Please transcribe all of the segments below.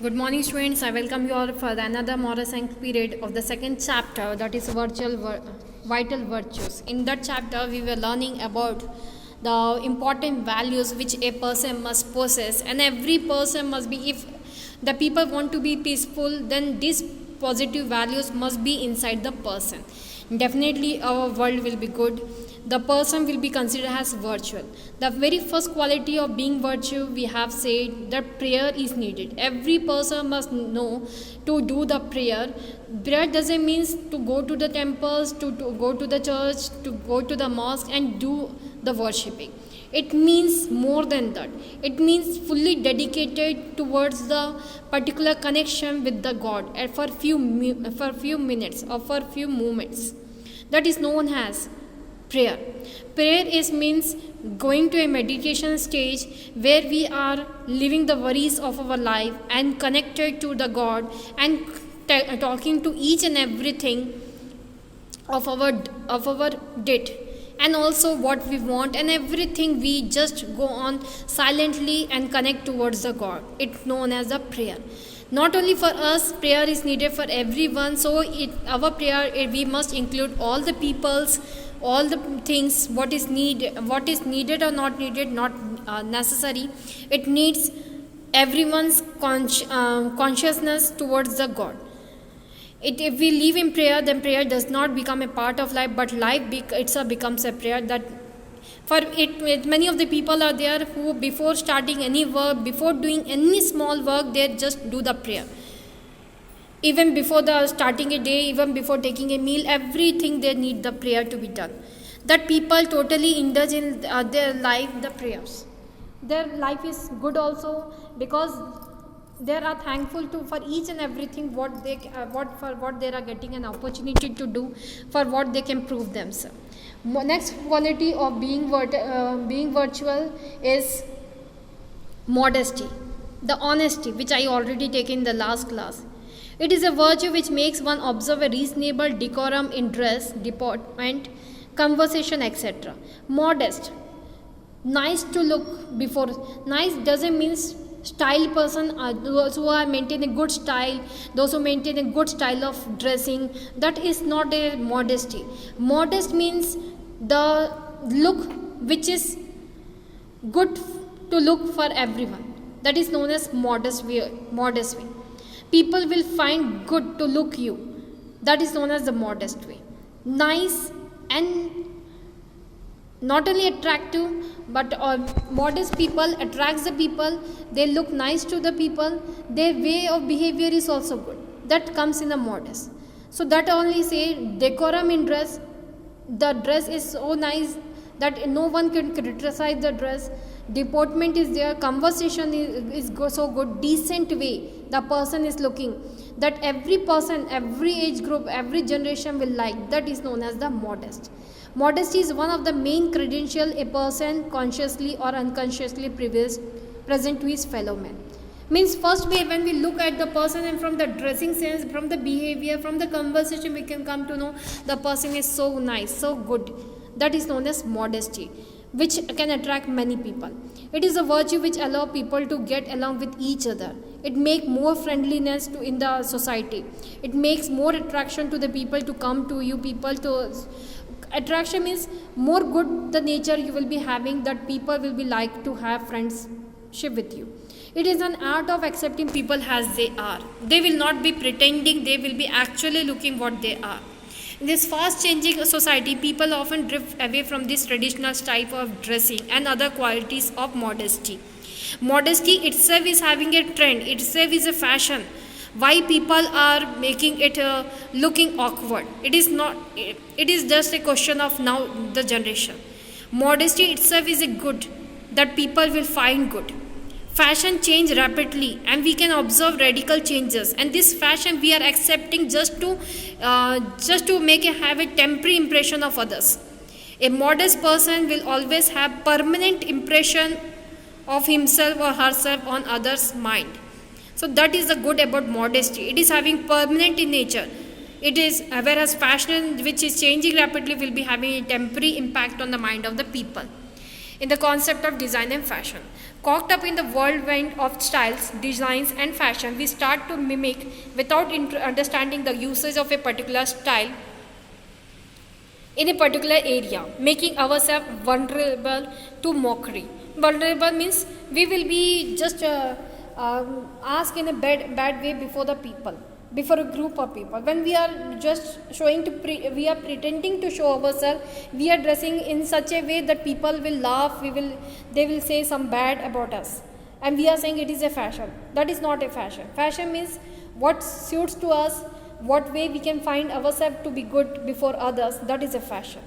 Good morning, students. I welcome you all for another moral science period of the second chapter, that is vital virtues. In that chapter, we were learning about the important values which a person must possess, and every person must be. If the people want to be peaceful, then these positive values must be inside the person. Definitely, our world will be good. The person will be considered as virtual. The very first quality of being virtue, we have said that prayer is needed. Every person must know to do the prayer. Prayer doesn't mean to go to the temples, to go to the church, to go to the mosque and do the worshipping. It means more than that. It means fully dedicated towards the particular connection with the God for few minutes or for few moments. That is known as prayer. Prayer is means going to a meditation stage where we are leaving the worries of our life and connected to the God and talking to each and everything of our debt and also what we want, and everything we just go on silently and connect towards the God. It's known as a prayer. Not only for us, prayer is needed for everyone. So our prayer, we must include all the peoples, all the things, what is needed or not needed, not necessary. It needs everyone's consciousness towards the God. If we live in prayer, then prayer does not become a part of life, but life itself becomes a prayer. That for it, many of the people are there who before starting any work, before doing any small work, they just do the prayer. Even before the starting a day, even before taking a meal, everything they need the prayer to be done. That people totally indulge in their life the prayers. Their life is good also because they are thankful to for each and everything what they are getting an opportunity to do, for what they can prove themselves. Next quality of being virtual is modesty, the honesty, which I already taken in the last class. It is a virtue which makes one observe a reasonable decorum in dress, deportment, conversation, etc. Modest, nice to look before. Nice doesn't mean style person. Those who are maintain a good style, those who maintain a good style of dressing, that is not a modesty. Modest means the look which is good to look for everyone. That is known as modest way. People will find good to look you. That is known as the modest way. Nice and not only attractive, but modest people attracts the people. They look nice to the people. Their way of behavior is also good. That comes in the modest. So that only say decorum in dress. The dress is so nice that no one can criticize the dress. Deportment is there. Conversation is so good. Decent way the person is looking. That every person, every age group, every generation will like. That is known as the modest. Modesty is one of the main credentials a person consciously or unconsciously present to his fellow man. Means first way when we look at the person and from the dressing sense, from the behavior, from the conversation, we can come to know the person is so nice, so good. That is known as modesty, which can attract many people. It is a virtue which allows people to get along with each other. It makes more friendliness in the society. It makes more attraction to the people to come to you. Attraction means more good the nature you will be having, that people will be like to have friendship with you. It is an art of accepting people as they are. They will not be pretending, they will be actually looking what they are. In this fast changing society, people often drift away from this traditional type of dressing and other qualities of modesty. Modesty itself is having a trend, itself is a fashion. Why people are making it looking awkward? It is just a question of now the generation. Modesty itself is a good that people will find good. Fashion change rapidly and we can observe radical changes, and this fashion we are accepting just to have a temporary impression of others. A modest person will always have permanent impression of himself or herself on others' mind. So that is the good about modesty. It is having permanent in nature. It is, whereas fashion which is changing rapidly will be having a temporary impact on the mind of the people. In the concept of design and fashion, Caught up in the whirlwind of styles, designs, and fashion, we start to mimic without understanding the usage of a particular style in a particular area, making ourselves vulnerable to mockery. Vulnerable means we will be just asked in a bad way before the people, before a group of people. When we are just we are pretending to show ourselves, we are dressing in such a way that people will laugh, they will say some bad about us. And we are saying it is a fashion. That is not a fashion. Fashion means what suits to us, what way we can find ourselves to be good before others, that is a fashion.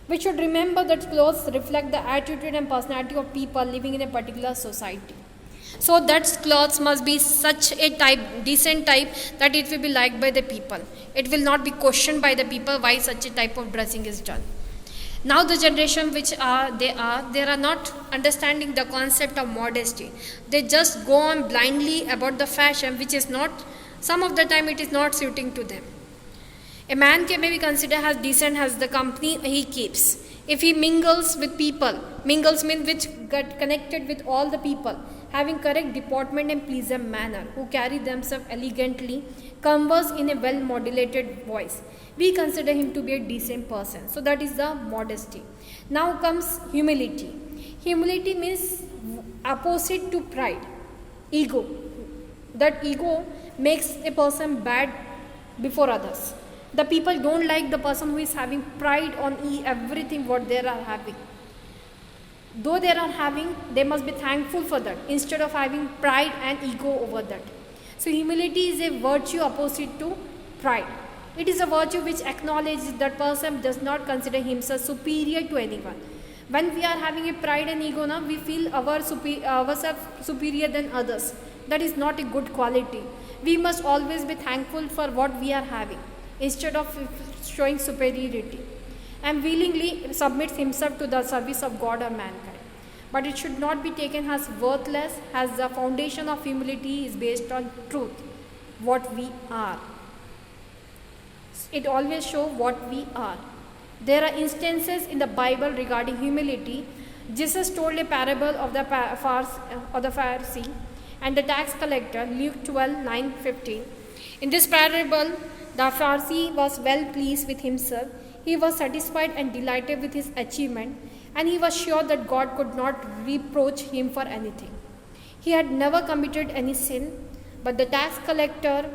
We should remember that clothes reflect the attitude and personality of people living in a particular society. So that clothes must be such a type, decent type, that it will be liked by the people. It will not be questioned by the people why such a type of dressing is done. Now the generation they are not understanding the concept of modesty. They just go on blindly about the fashion, which is not, some of the time it is not suiting to them. A man can maybe considered as decent as the company he keeps. If he mingles with people, mingles means which get connected with all the people, having correct deportment and pleasant manner, who carry themselves elegantly, converse in a well-modulated voice, we consider him to be a decent person. So that is the modesty. Now comes humility. Humility means opposite to pride, ego. That ego makes a person bad before others. The people don't like the person who is having pride on everything what they are having. Though they are having, they must be thankful for that instead of having pride and ego over that. So humility is a virtue opposite to pride. It is a virtue which acknowledges that person does not consider himself superior to anyone. When we are having a pride and ego, now we feel ourselves superior than others. That is not a good quality. We must always be thankful for what we are having instead of showing superiority, and willingly submits himself to the service of God or mankind. But it should not be taken as worthless, as the foundation of humility is based on truth, what we are. It always shows what we are. There are instances in the Bible regarding humility. Jesus told a parable of the Pharisee and the tax collector, Luke 12:9-15. In this parable, the Pharisee was well pleased with himself. He was satisfied and delighted with his achievement, and he was sure that God could not reproach him for anything. He had never committed any sin, but the tax collector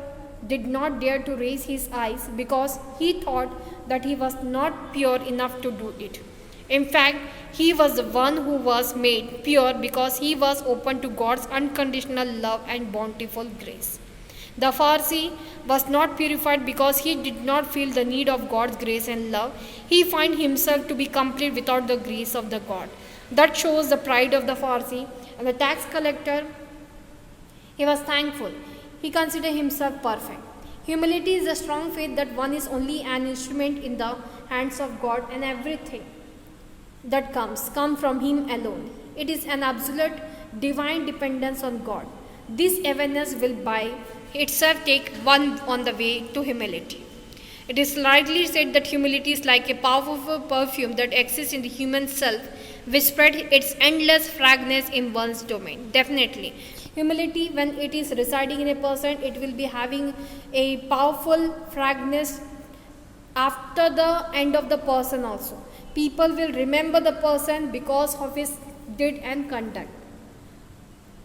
did not dare to raise his eyes because he thought that he was not pure enough to do it. In fact, he was the one who was made pure because he was open to God's unconditional love and bountiful grace. The Pharisee was not purified because he did not feel the need of God's grace and love. He found himself to be complete without the grace of the God. That shows the pride of the Pharisee. And the tax collector, he was thankful. He considered himself perfect. Humility is a strong faith that one is only an instrument in the hands of God, and everything that comes from him alone. It is an absolute divine dependence on God. This awareness will by itself take one on the way to humility. It is rightly said that humility is like a powerful perfume that exists in the human self, which spreads its endless fragrance in one's domain. Definitely. Humility, when it is residing in a person, it will be having a powerful fragrance after the end of the person also. People will remember the person because of his deed and conduct.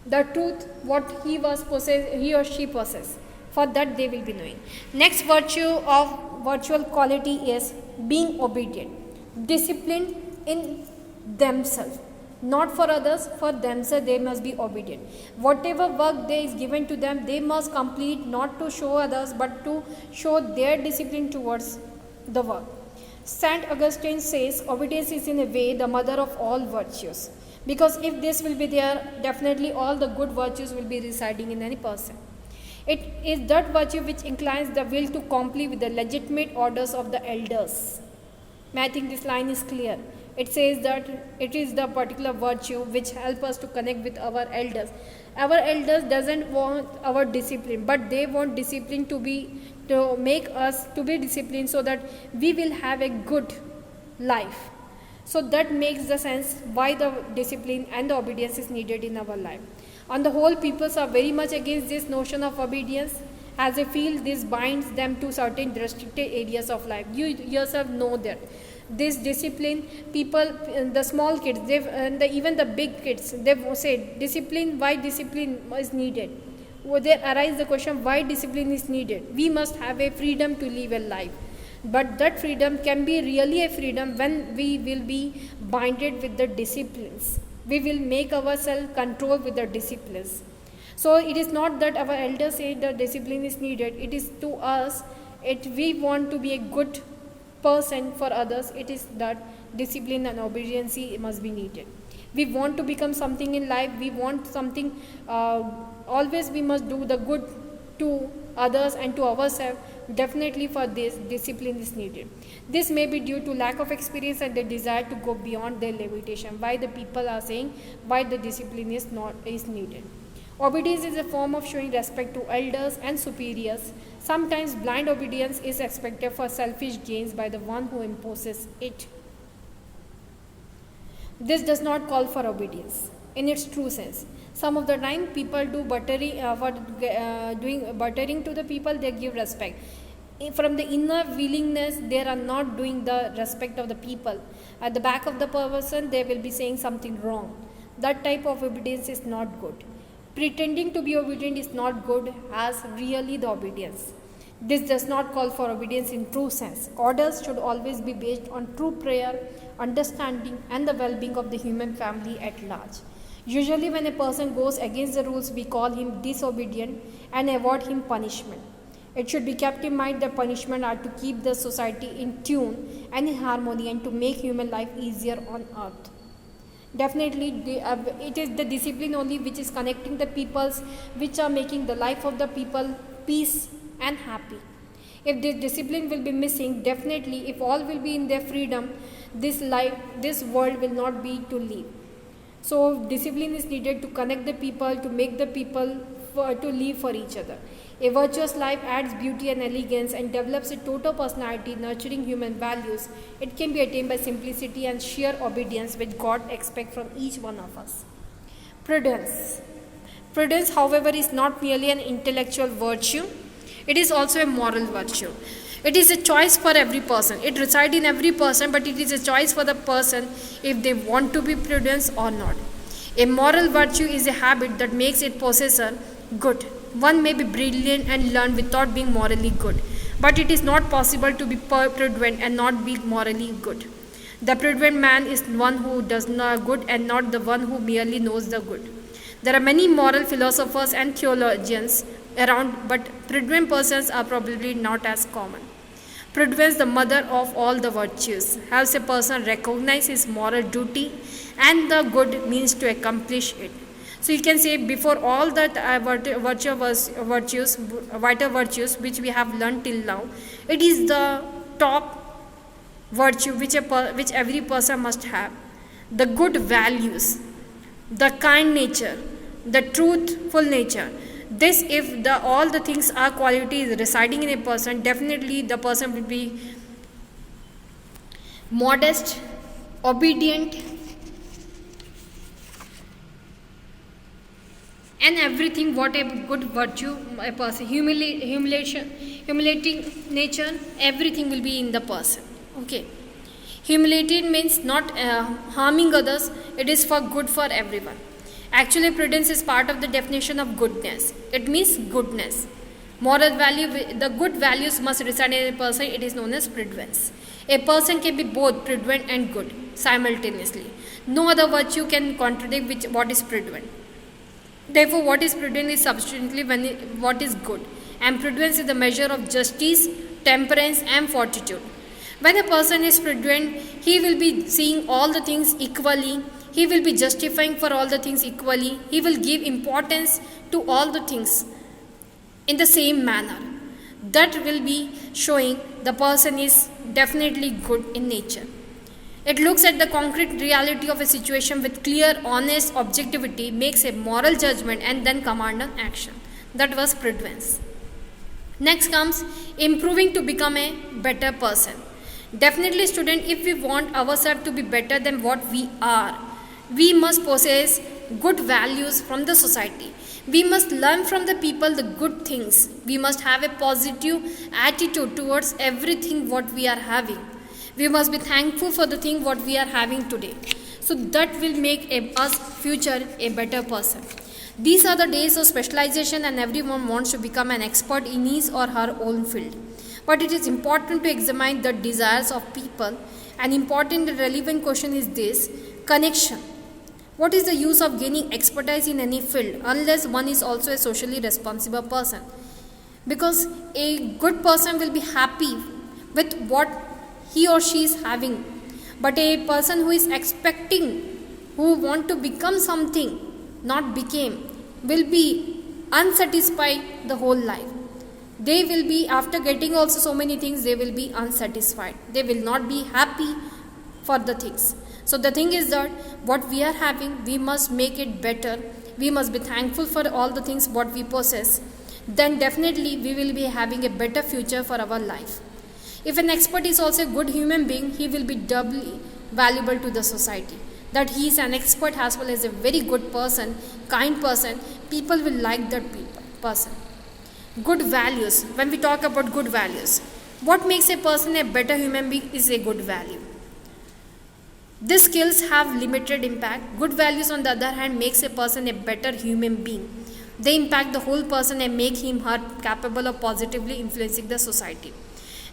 The truth, what he or she possesses. For that they will be knowing. Next virtual quality is being obedient. Disciplined in themselves. Not for others, for themselves they must be obedient. Whatever work there is given to them, they must complete, not to show others, but to show their discipline towards the work. Saint Augustine says, obedience is in a way the mother of all virtues. Because if this will be there, definitely all the good virtues will be residing in any person. It is that virtue which inclines the will to comply with the legitimate orders of the elders. I think this line is clear. It says that it is the particular virtue which helps us to connect with our elders. Our elders doesn't want our discipline, but they want discipline to make us to be disciplined so that we will have a good life. So that makes the sense why the discipline and the obedience is needed in our life. On the whole, peoples are very much against this notion of obedience, as they feel this binds them to certain restricted areas of life. You yourself know that this discipline, people, the small kids, even the big kids, they say discipline. Why discipline is needed? Well, there arises the question why discipline is needed. We must have a freedom to live a life, but that freedom can be really a freedom when we will be binded with the disciplines. We will make ourselves control with the disciplines. So it is not that our elders say the discipline is needed. It is to us. We want to be a good person for others. It is that discipline and obedience must be needed. We want to become something in life. We want something. Always we must do the good to others and to ourselves. Definitely for this, discipline is needed. This may be due to lack of experience and the desire to go beyond their limitation. Why the people are saying why the discipline is needed. Obedience is a form of showing respect to elders and superiors. Sometimes blind obedience is expected for selfish gains by the one who imposes it. This does not call for obedience in its true sense. Some of the time people do buttering doing buttering to the people, they give respect. From the inner willingness, they are not doing the respect of the people. At the back of the person, they will be saying something wrong. That type of obedience is not good. Pretending to be obedient is not good as really the obedience. This does not call for obedience in true sense. Orders should always be based on true prayer, understanding, and the well-being of the human family at large. Usually when a person goes against the rules, we call him disobedient and award him punishment. It should be kept in mind that punishment are to keep the society in tune and in harmony and to make human life easier on earth. Definitely, it is the discipline only which is connecting the peoples, which are making the life of the people peace and happy. If this discipline will be missing, definitely, if all will be in their freedom, this world will not be to live. So, discipline is needed to connect the people, to make the people to live for each other. A virtuous life adds beauty and elegance and develops a total personality, nurturing human values. It can be attained by simplicity and sheer obedience, which God expects from each one of us. Prudence. Prudence, however, is not merely an intellectual virtue, it is also a moral virtue. It is a choice for every person. It resides in every person, but it is a choice for the person if they want to be prudent or not. A moral virtue is a habit that makes its possessor good. One may be brilliant and learn without being morally good, but it is not possible to be prudent and not be morally good. The prudent man is one who does not good and not the one who merely knows the good. There are many moral philosophers and theologians around, but prudent persons are probably not as common. Prudence, the mother of all the virtues, helps a person recognize his moral duty and the good means to accomplish it. So you can say before all that vital virtues which we have learned till now, it is the top virtue which every person must have. The good values, the kind nature, the truthful nature. This, if all the things are qualities residing in a person, definitely the person will be modest, obedient, and everything what a good virtue a person, humiliating nature, everything will be in the person. Okay, humiliating means not harming others, it is for good for everyone. Actually, prudence is part of the definition of goodness. It means goodness. Moral value, the good values must reside in a person, it is known as prudence. A person can be both prudent and good simultaneously. No other virtue can contradict what is prudent. Therefore, what is prudent is subsequently what is good. And prudence is the measure of justice, temperance, and fortitude. When a person is prudent, he will be seeing all the things equally. He will be justifying for all the things equally. He will give importance to all the things in the same manner. That will be showing the person is definitely good in nature. It looks at the concrete reality of a situation with clear, honest objectivity, makes a moral judgment, and then command an action. That was prudence. Next comes improving to become a better person. Definitely, student, if we want ourselves to be better than what we are, we must possess good values from the society. We must learn from the people the good things. We must have a positive attitude towards everything what we are having. We must be thankful for the thing what we are having today. So that will make us future a better person. These are the days of specialization and everyone wants to become an expert in his or her own field. But it is important to examine the desires of people. An important and relevant question is this: connection. What is the use of gaining expertise in any field unless one is also a socially responsible person? Because a good person will be happy with what he or she is having, but a person who is expecting, who want to become something, not became, will be unsatisfied the whole life. They will be, after getting also so many things, they will be unsatisfied. They will not be happy for the things. So the thing is that what we are having, we must make it better. We must be thankful for all the things what we possess. Then definitely we will be having a better future for our life. If an expert is also a good human being, he will be doubly valuable to the society. That he is an expert as well as a very good person, kind person, people will like that person. Good values. When we talk about good values, what makes a person a better human being is a good value. These skills have limited impact. Good values, on the other hand, makes a person a better human being. They impact the whole person and make him her capable of positively influencing the society.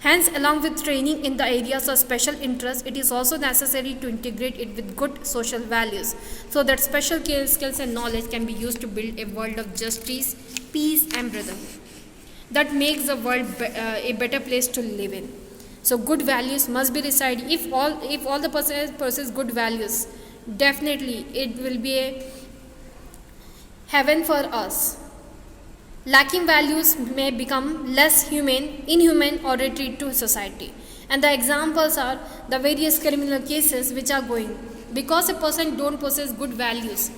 Hence, along with training in the areas of special interest, it is also necessary to integrate it with good social values so that special skills and knowledge can be used to build a world of justice, peace and brotherhood that makes the world a better place to live in. So good values must be resided. If all the possess good values, definitely it will be a heaven for us. Lacking values may become less inhuman or retreat to society. And the examples are the various criminal cases which are going. Because a person don't possess good values,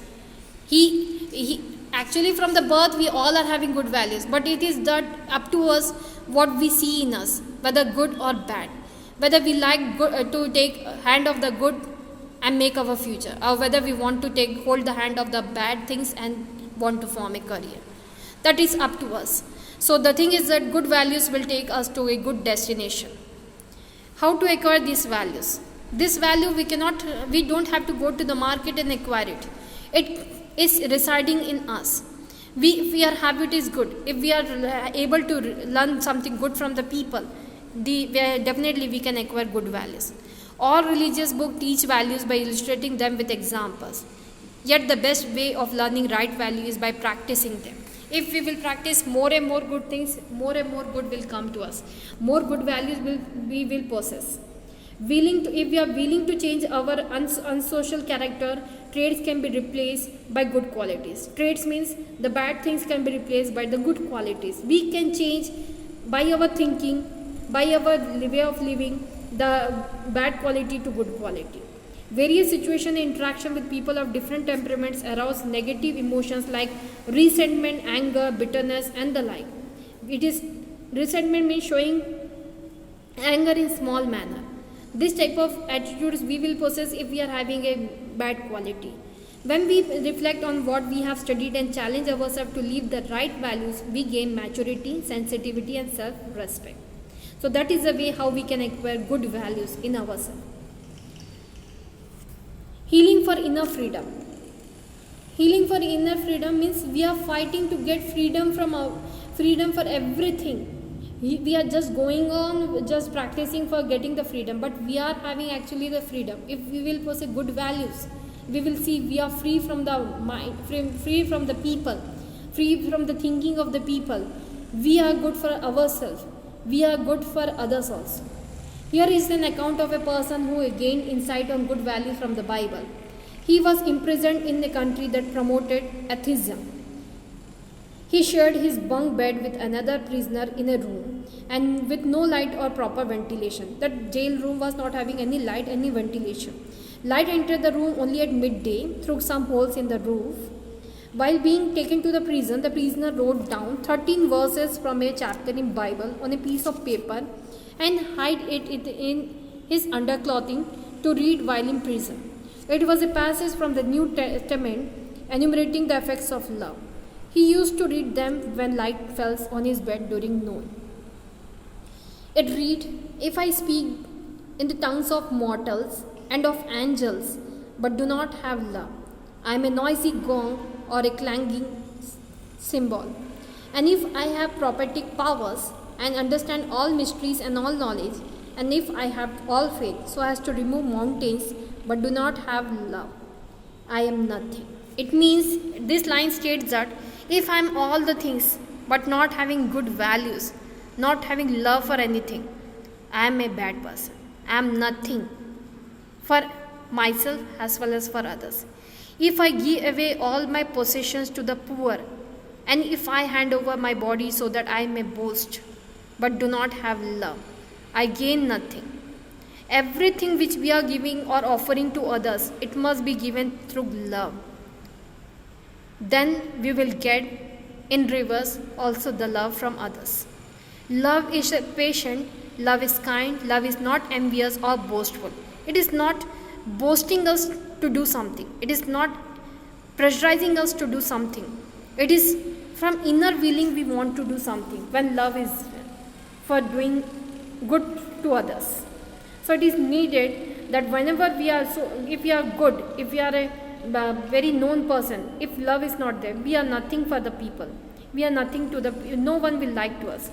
he actually from the birth we all are having good values, but it is that up to us what we see in us, whether good or bad, whether we like to take hand of the good and make our future, or whether we want to hold the hand of the bad things and want to form a career. That is up to us. So the thing is that good values will take us to a good destination. How to acquire these values? This value we don't have to go to the market and acquire it. It is residing in us. If our habit is good, if we are able to learn something good from the people, definitely we can acquire good values. All religious books teach values by illustrating them with examples. Yet the best way of learning right value is by practicing them. If we will practice more and more good things, more and more good will come to us. More good values we will possess. If we are willing to change our unsocial character, traits can be replaced by good qualities. Traits means the bad things can be replaced by the good qualities. We can change by our thinking, by our way of living, the bad quality to good quality. Various situations and interaction with people of different temperaments arouse negative emotions like resentment, anger, bitterness and the like. Resentment means showing anger in small manner. This type of attitudes we will possess if we are having a bad quality. When we reflect on what we have studied and challenge ourselves to live the right values, we gain maturity, sensitivity and self-respect. So that is the way how we can acquire good values in ourselves. Healing for inner freedom. Healing for inner freedom means we are fighting to get freedom for everything. We are just going on, just practicing for getting the freedom, but we are having actually the freedom. If we will possess good values, we will see we are free from the mind, free from the people, free from the thinking of the people. We are good for ourselves. We are good for others also. Here is an account of a person who gained insight on good values from the Bible. He was imprisoned in a country that promoted atheism. He shared his bunk bed with another prisoner in a room and with no light or proper ventilation. The jail room was not having any light, any ventilation. Light entered the room only at midday through some holes in the roof. While being taken to the prisoner wrote down 13 verses from a chapter in Bible on a piece of paper and hid it his underclothing to read while in prison. It was a passage from the New Testament enumerating the effects of love. He used to read them when light fell on his bed during noon. It read, "If I speak in the tongues of mortals and of angels, but do not have love, I am a noisy gong or a clanging cymbal. And if I have prophetic powers and understand all mysteries and all knowledge, and if I have all faith so as to remove mountains, but do not have love, I am nothing." It means, this line states that if I am all the things but not having good values, not having love for anything, I am a bad person. I am nothing for myself as well as for others. If I give away all my possessions to the poor, and if I hand over my body so that I may boast, but do not have love, I gain nothing. Everything which we are giving or offering to others, it must be given through love. Then we will get in reverse also the love from others. Love is patient, love is kind, love is not envious or boastful. It is not boasting us to do something. It is not pressurizing us to do something. It is from inner willing we want to do something when love is for doing good to others. So it is needed that whenever we are, so if we are good, if we are a very known person, if love is not there, we are nothing for the people. We are nothing to the, no one will like to us.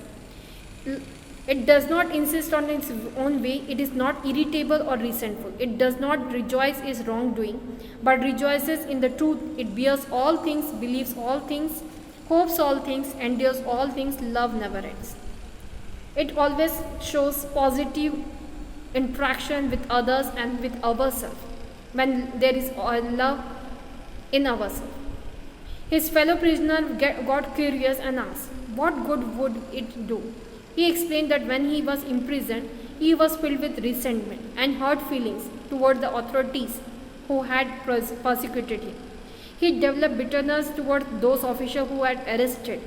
It does not insist on its own way. It is not irritable or resentful. It does not rejoice its wrongdoing, but rejoices in the truth. It bears all things, believes all things, hopes all things, endures all things. Love never ends. It always shows positive interaction with others and with ourselves when there is love in ourselves. His fellow prisoner got curious and asked, "What good would it do?" He explained that when he was imprisoned, he was filled with resentment and hurt feelings toward the authorities who had persecuted him. He developed bitterness toward those officials who had arrested,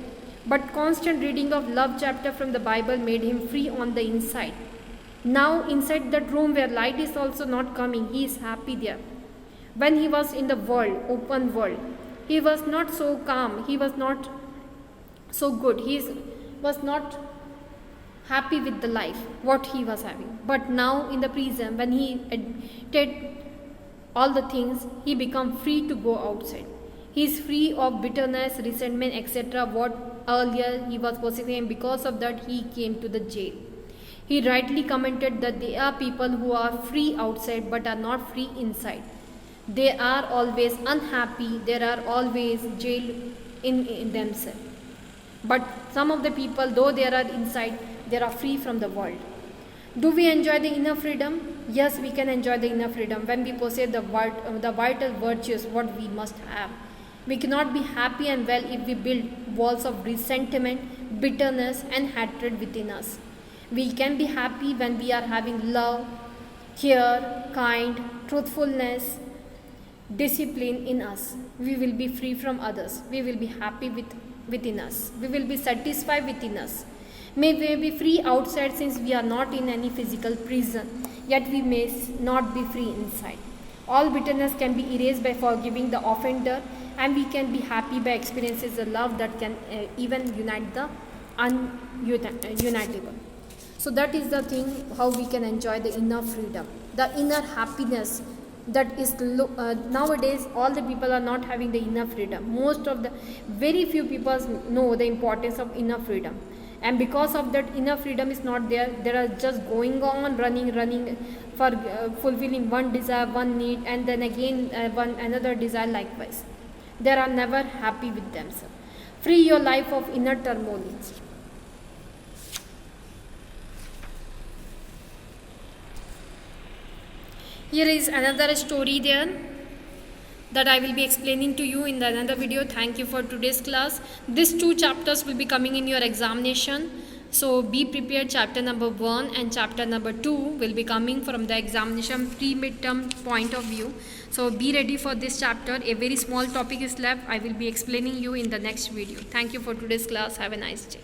but constant reading of love chapter from the Bible made him free on the inside. Now inside that room where light is also not coming, he is happy there. When he was in the world, open world, he was not so calm, he was not so good, was not happy with the life, what he was having. But now in the prison, when he did all the things, he become free to go outside. He is free of bitterness, resentment, etc. what earlier he was possessing, and because of that he came to the jail. He rightly commented that there are people who are free outside but are not free inside. They are always unhappy, they are always jailed in themselves. But some of the people, though they are inside, they are free from the world. Do we enjoy the inner freedom? Yes, we can enjoy the inner freedom when we possess the vital virtues what we must have. We cannot be happy and well if we build walls of resentment, bitterness and hatred within us. We can be happy when we are having love, care, kind, truthfulness, discipline in us. We will be free from others. We will be happy within us. We will be satisfied within us. May we be free outside since we are not in any physical prison, yet we may not be free inside. All bitterness can be erased by forgiving the offender, and we can be happy by experiencing the love that can even unite the unitable. So that is the thing how we can enjoy the inner freedom, the inner happiness. That is nowadays all the people are not having the inner freedom. Most of the very few people know the importance of inner freedom, and because of that inner freedom is not there, they are just going on running for fulfilling one desire, one need, and then again one another desire likewise. They are never happy with themselves. Free your life of inner turmoil. Here is another story there that I will be explaining to you in another video. Thank you for today's class. These two chapters will be coming in your examination. So be prepared. Chapter number 1 and chapter number 2 will be coming from the examination pre-midterm point of view. So be ready for this chapter. A very small topic is left. I will be explaining you in the next video. Thank you for today's class. Have a nice day.